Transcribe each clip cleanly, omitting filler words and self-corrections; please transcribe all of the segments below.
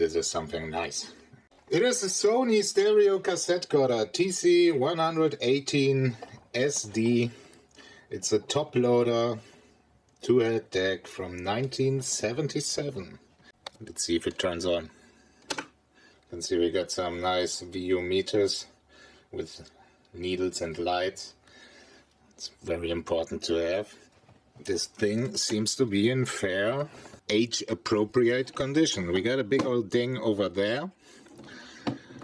this is something nice. It is a Sony stereo cassette recorder, TC118SD. It's a Toploader 2-head deck from 1977. Let's see if it turns on. You can see we got some nice VU meters with needles and lights. It's very important to have. This thing seems to be in fair, age-appropriate condition. We got a big old ding over there,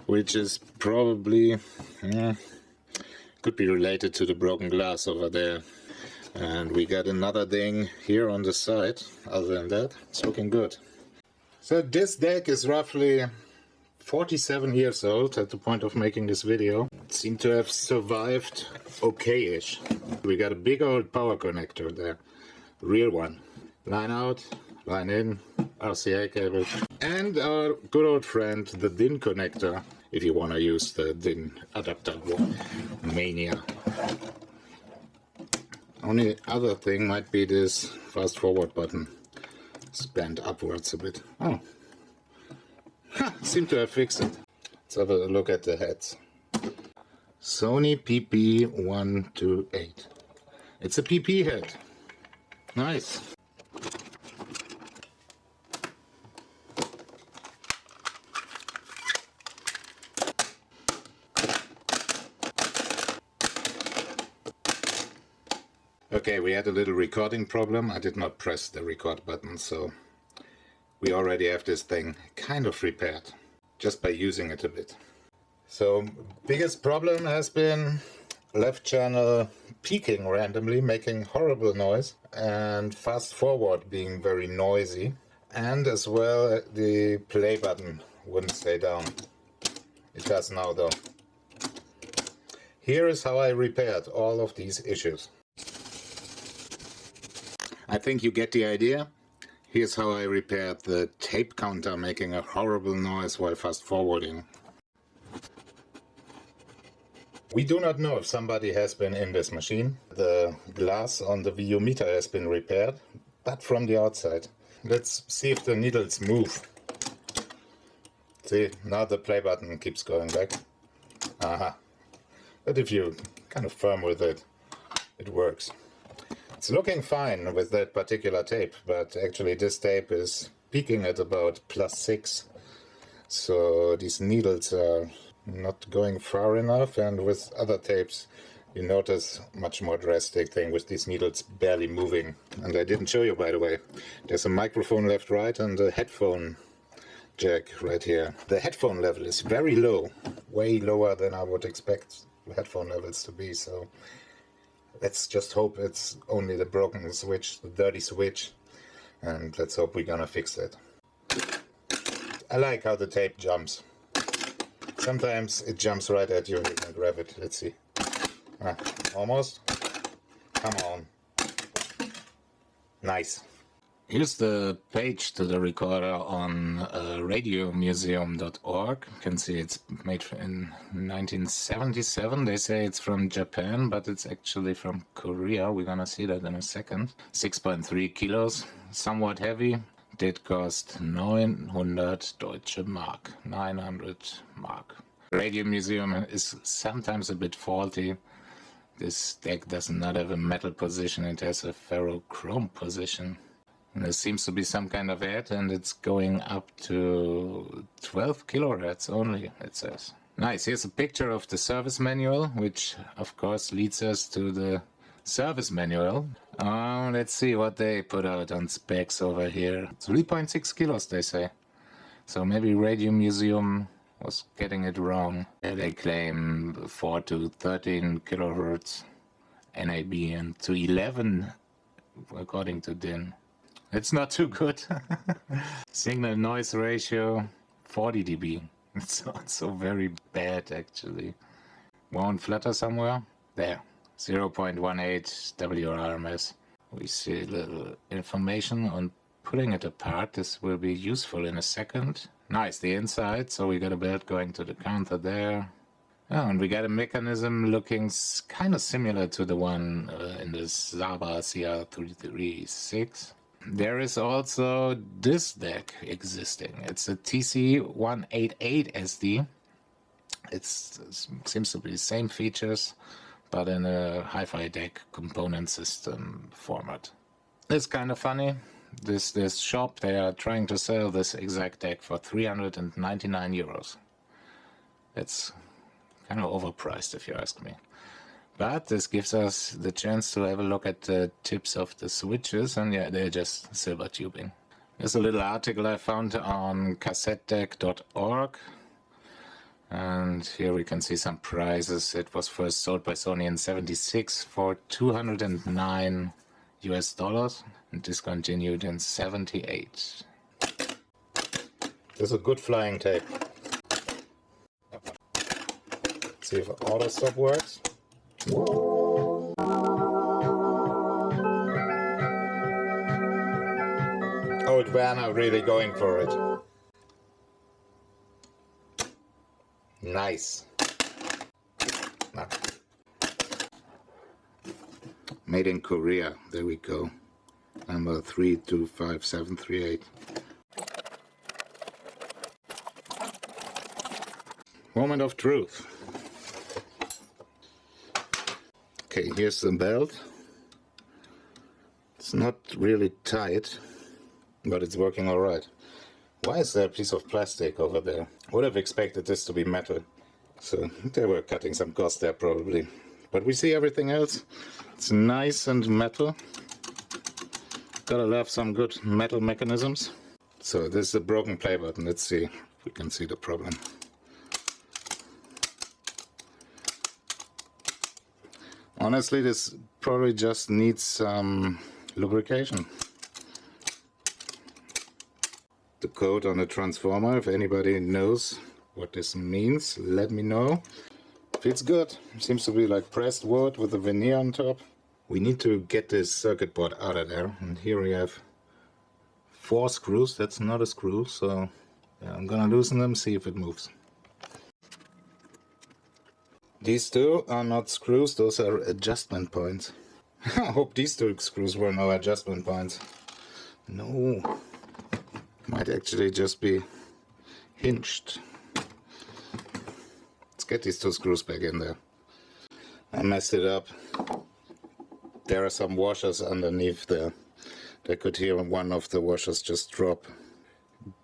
which is probably, could be related to the broken glass over there. And we got another ding here on the side. Other than that, it's looking good. So this deck is roughly 47 years old at the point of making this video. It seemed to have survived okay-ish. We got a big old power connector there, real one. Line out, line in, RCA cable. And our good old friend, the DIN connector, if you want to use the DIN adapter mania. Only other thing might be this fast forward button. It's bent upwards a bit. Oh. Seem to have fixed it. Let's have a look at the heads. Sony PP128. It's a PP head. Nice. Okay, we had a little recording problem. I did not press the record button, so we already have this thing kind of repaired, just by using it a bit. So, biggest problem has been left channel peaking randomly, making horrible noise, and fast forward being very noisy, and as well the play button wouldn't stay down. It does now though. Here is how I repaired all of these issues. I think you get the idea. Here's how I repaired the tape counter making a horrible noise while fast forwarding. We do not know if somebody has been in this machine. The glass on the VU meter has been repaired, but from the outside. Let's see if the needles move. See, now the play button keeps going back. Aha. But if you kind of firm with it, it works. It's looking fine with that particular tape, but actually this tape is peaking at about +6. So these needles are not going far enough, and with other tapes you notice much more drastic thing with these needles barely moving. And I didn't show you, by the way, there's a microphone left, right, and a headphone jack right here. The headphone level is very low, way lower than I would expect headphone levels to be, so let's just hope it's only the broken switch, the dirty switch, and let's hope we're gonna fix it. I like how the tape jumps. Sometimes it jumps right at you and you can grab it. Let's see. Almost. Come on. Nice. Here's the page to the recorder on radiomuseum.org. You can see it's made in 1977. They say it's from Japan, but it's actually from Korea. We're gonna see that in a second. 6.3 kilos, somewhat heavy. Did cost 900 Deutsche Mark. 900 Mark. Radio Museum is sometimes a bit faulty. This deck does not have a metal position, it has a ferrochrome position. And there seems to be some kind of head, and it's going up to 12 kilohertz only, it says. Nice, here's a picture of the service manual, which of course leads us to the service manual. Let's see what they put out on specs over here. 3.6 kilos they say. So maybe Radio Museum was getting it wrong. They claim 4 to 13 kilohertz NAB and to 11 according to DIN. It's not too good. Signal noise ratio 40 dB. It's not so very bad actually. Won't flutter somewhere? There. 0.18 WRMS. We see a little information on pulling it apart. This will be useful in a second. Nice, the inside. So we got a belt going to the counter there. Oh, and we got a mechanism looking kind of similar to the one in the Saba CR336. There is also this deck existing. It's a TC118SD. It seems to be the same features, but in a hi-fi deck component system format. It's kind of funny. This shop, they are trying to sell this exact deck for 399 euros. It's kind of overpriced if you ask me. But this gives us the chance to have a look at the tips of the switches, and yeah, they're just silver tubing. There's a little article I found on cassettedeck.org, and here we can see some prices. It was first sold by Sony in '76 for $209 and discontinued in '78. This is a good flying tape. Let's see if auto stop works. Old Werner really going for it. Nice. Nah. Made in Korea. There we go. Number 325738. Moment of truth. Okay, here's the belt. It's not really tight, but it's working alright. Why is there a piece of plastic over there? Would have expected this to be metal. So they were cutting some cost there probably. But we see everything else. It's nice and metal. Gotta love some good metal mechanisms. So this is a broken play button. Let's see if we can see the problem. Honestly, this probably just needs some lubrication. The code on the transformer, if anybody knows what this means, let me know. Feels good. Seems to be like pressed wood with a veneer on top. We need to get this circuit board out of there. And here we have 4 screws. That's not a screw, so yeah, I'm gonna loosen them, see if it moves. These two are not screws, those are adjustment points. I hope these 2 screws were no adjustment points. No. Might actually just be hinged. Let's get these 2 screws back in there. I messed it up. There are some washers underneath there. I could hear one of the washers just drop.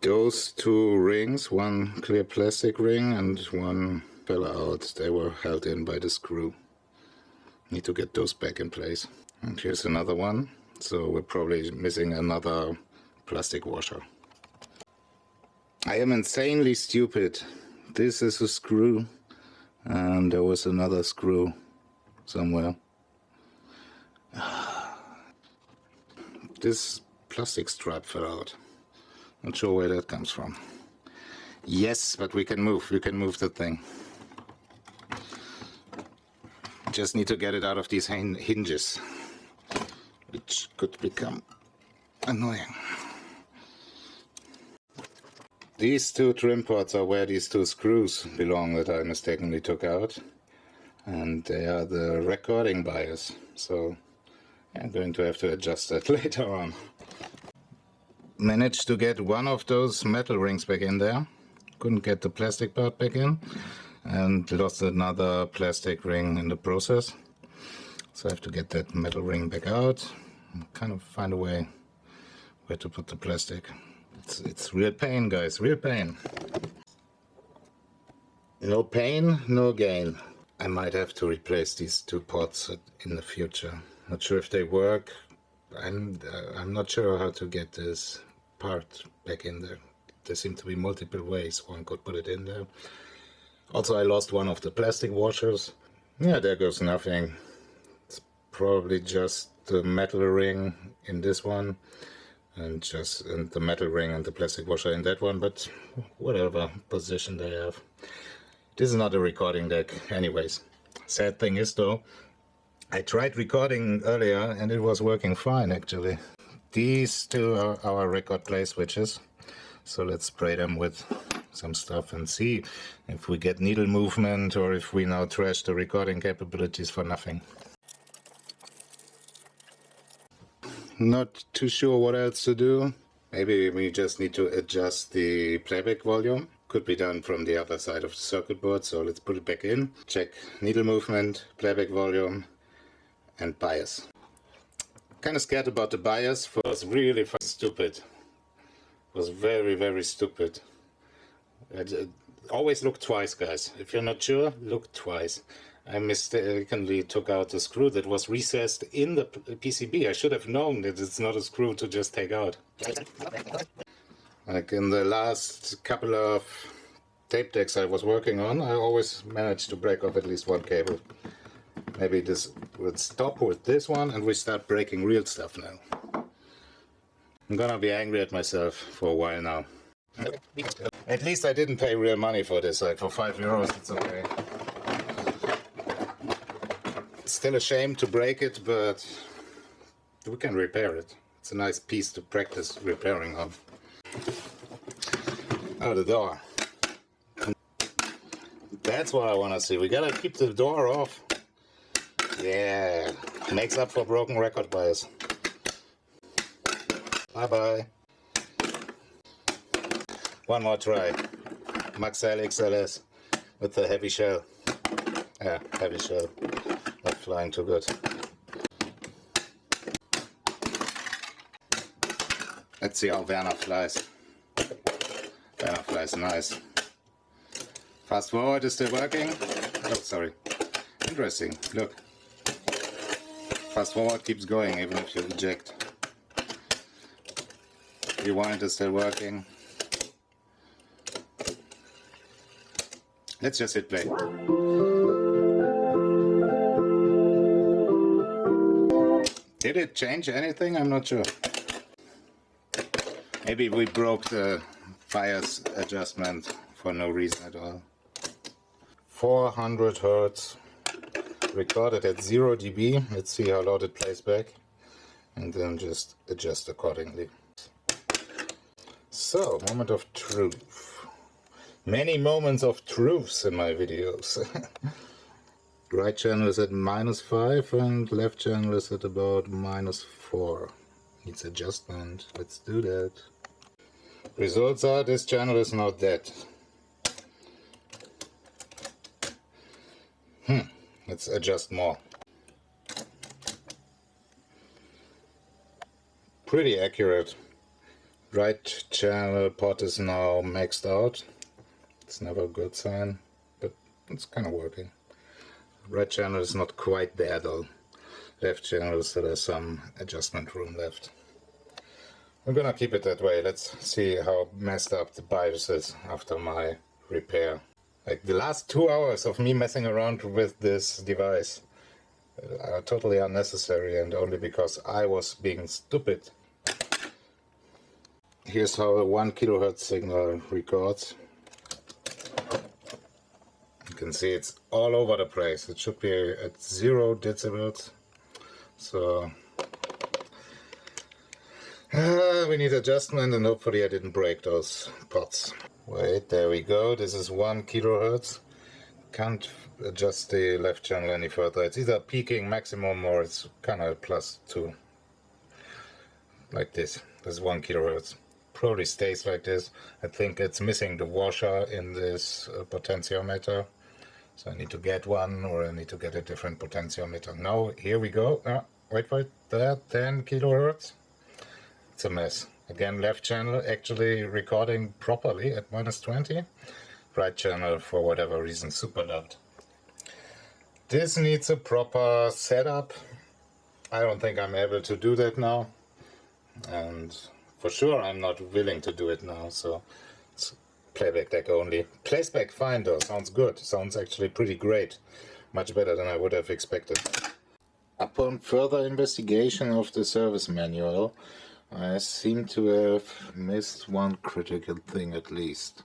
Those 2 rings, one clear plastic ring and one fell out. They were held in by the screw. Need to get those back in place. And here's another one. So we're probably missing another plastic washer. I am insanely stupid. This is a screw and there was another screw somewhere. This plastic strap fell out. Not sure where that comes from. Yes, but we can move the thing. Just need to get it out of these hinges, which could become annoying. These 2 trim ports are where these 2 screws belong that I mistakenly took out, and they are the recording bias, so I'm going to have to adjust that later on. Managed to get one of those metal rings back in there, couldn't get the plastic part back in, and lost another plastic ring in the process. So I have to get that metal ring back out and kind of find a way where to put the plastic. It's real pain, guys, real pain. No pain, no gain. I might have to replace these 2 ports in the future. Not sure if they work. I'm not sure how to get this part back in there. There seem to be multiple ways one could put it in there. Also, I lost one of the plastic washers. Yeah, there goes nothing. It's probably just the metal ring in this one, and the metal ring and the plastic washer in that one, but whatever position they have. This is not a recording deck anyways. Sad thing is though, I tried recording earlier and it was working fine actually. These 2 are our record play switches, so let's spray them with some stuff and see if we get needle movement or if we now trash the recording capabilities for nothing. Not too sure what else to do. Maybe we just need to adjust the playback volume. Could be done from the other side of the circuit board, so let's put it back in. Check needle movement, playback volume and bias. Kind of scared about the bias. It was really stupid. It was very stupid. Always look twice, guys. If you're not sure, look twice. I mistakenly took out the screw that was recessed in the PCB. I should have known that it's not a screw to just take out. Like in the last couple of tape decks I was working on, I always managed to break off at least one cable. Maybe this would stop with this one and we start breaking real stuff now. I'm gonna be angry at myself for a while now. At least I didn't pay real money for this, like for €5 it's okay. It's still a shame to break it, but we can repair it. It's a nice piece to practice repairing on. Oh, the door. That's what I want to see. We gotta keep the door off. Yeah, makes up for broken record bias. Bye bye. One more try. Maxell XLS with the heavy shell. Yeah, heavy shell. Not flying too good. Let's see how Werner flies. Werner flies nice. Fast forward is still working. Oh, sorry. Interesting. Look. Fast forward keeps going even if you eject. Rewind is still working. Let's just hit play. Did it change anything? I'm not sure. Maybe we broke the bias adjustment for no reason at all. 400 Hertz. Recorded at 0 dB. Let's see how loud it plays back. And then just adjust accordingly. So, moment of truth. Many moments of truths in my videos. Right channel is at -5 and left channel is at about -4. Needs adjustment. Let's do that. Results are this channel is not dead. Let's adjust more. Pretty accurate. Right channel pot is now maxed out. It's never a good sign, but it's kind of working. Right channel is not quite there though. Left channel still has some adjustment room left. I'm gonna keep it that way. Let's see how messed up the bias is after my repair. Like the last 2 hours of me messing around with this device are totally unnecessary and only because I was being stupid. Here's how a 1 kHz signal records. You can see it's all over the place. It should be at 0 decibels. So we need adjustment and hopefully I didn't break those pots. Wait, there we go. This is 1 kHz. Can't adjust the left channel any further. It's either peaking maximum or it's kind of +2. Like this. This is 1 kHz. Probably stays like this. I think it's missing the washer in this potentiometer. So I need to get one or I need to get a different potentiometer. Now, here we go. Wait, there, 10 kHz. It's a mess. Again, left channel actually recording properly at -20. Right channel, for whatever reason, super loud. This needs a proper setup. I don't think I'm able to do that now. And for sure I'm not willing to do it now, so it's playback deck only. Plays back fine though, sounds good. Sounds actually pretty great. Much better than I would have expected. Upon further investigation of the service manual, I seem to have missed one critical thing at least.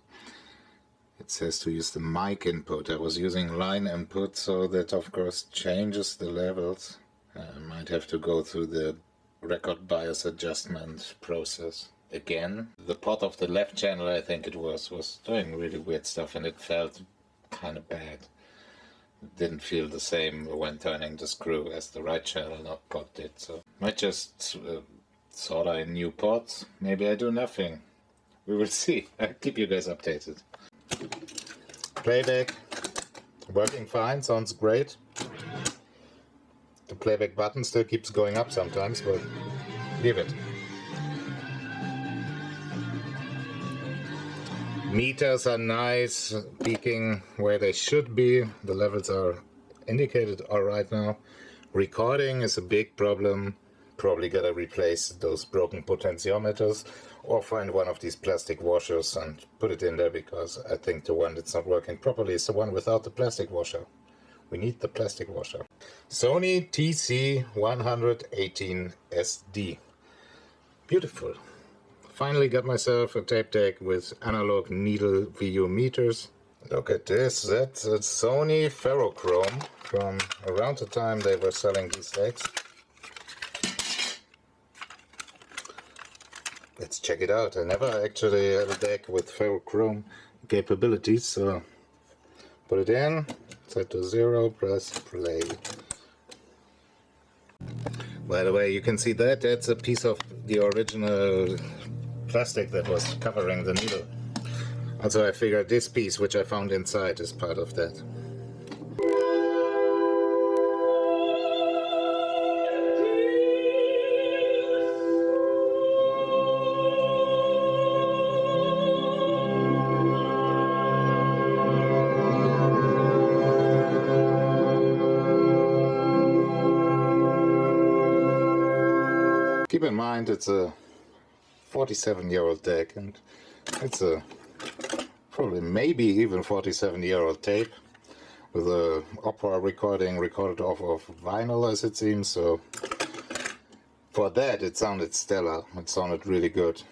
It says to use the mic input. I was using line input, so that of course changes the levels. I might have to go through the record bias adjustment process again. The pot of the left channel, I think it was doing really weird stuff and it felt kind of bad. It didn't feel the same when turning the screw as the right channel pot did, so I might just Solder in new ports. Maybe I do nothing. We will see. I'll keep you guys updated. Playback working fine, sounds great. The playback button still keeps going up sometimes, but leave it. Meters are nice, peaking where they should be. The levels are indicated alright now. Recording is a big problem. Probably gotta replace those broken potentiometers or find one of these plastic washers and put it in there, because I think the one that's not working properly is the one without the plastic washer. We need the plastic washer. Sony TC118SD. Beautiful. Finally got myself a tape deck with analog needle VU meters. Look at this, that's a Sony ferrochrome from around the time they were selling these decks. Let's check it out. I never actually had a deck with ferrochrome capabilities, so put it in, set to 0, press play. By the way, you can see that that's a piece of the original plastic that was covering the needle. Also, I figured this piece, which I found inside, is part of that. Keep in mind it's a 47-year-old deck, and it's a probably maybe even 47-year-old tape with a opera recording recorded off of vinyl, as it seems. So for that it sounded stellar. It sounded really good.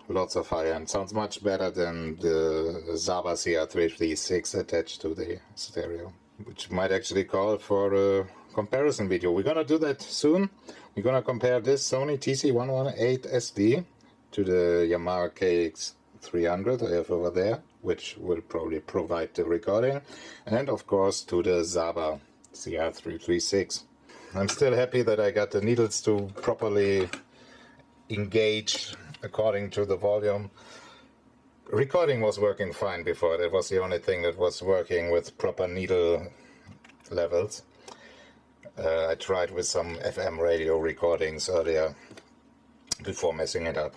Lots of high end. Sounds much better than the Zaba CR336 attached to the stereo, which might actually call for a comparison video. We're gonna do that soon. We're gonna compare this Sony TC118SD to the Yamaha KX300 I have over there, which will probably provide the recording, and of course to the Zaba CR336. I'm still happy that I got the needles to properly engage according to the volume. Recording was working fine before. That was the only thing that was working with proper needle levels. I tried with some FM radio recordings earlier before messing it up.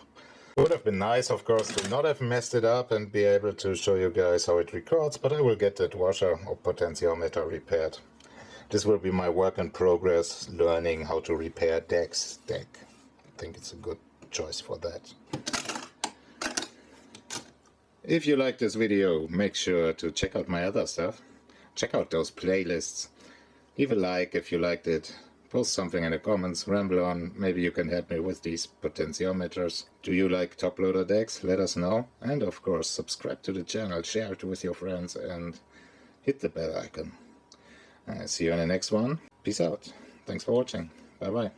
It would have been nice, of course, to not have messed it up and be able to show you guys how it records, but I will get that washer or potentiometer repaired. This will be my work in progress, learning how to repair Deck's deck. I think it's a good choice for that. If you like this video, make sure to check out my other stuff. Check out those playlists. Leave a like if you liked it. Post something in the comments, ramble on. Maybe you can help me with these potentiometers. Do you like Toploader decks? Let us know. And of course, subscribe to the channel, share it with your friends, and hit the bell icon. See you in the next one. Peace out. Thanks for watching. Bye bye.